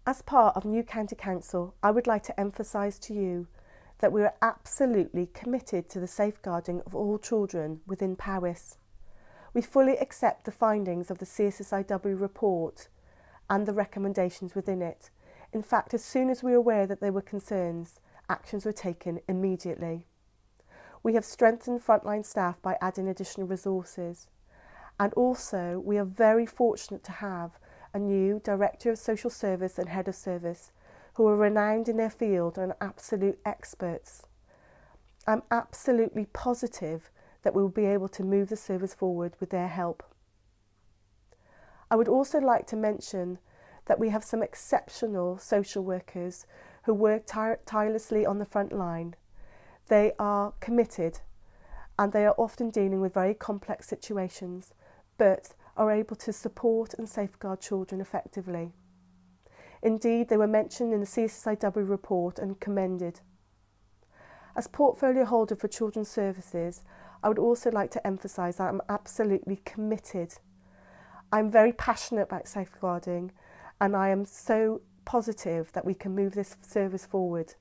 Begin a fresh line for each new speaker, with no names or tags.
As part of New County Council, I would like to emphasise to you that we are absolutely committed to the safeguarding of all children within Powys. We fully accept the findings of the CSSIW report and the recommendations within it. In fact, as soon as we were aware that there were concerns, actions were taken immediately. We have strengthened frontline staff by adding additional resources. And also, we are very fortunate to have a new Director of Social Service and Head of Service who are renowned in their field and absolute experts. I'm absolutely positive that we will be able to move the service forward with their help. I would also like to mention that we have some exceptional social workers who work tirelessly on the front line. They are committed and they are often dealing with very complex situations, but are able to support and safeguard children effectively. Indeed, they were mentioned in the CSSIW report and commended. As portfolio holder for Children's Services, I would also like to emphasise that I'm absolutely committed. I'm very passionate about safeguarding, and I am so positive that we can move this service forward.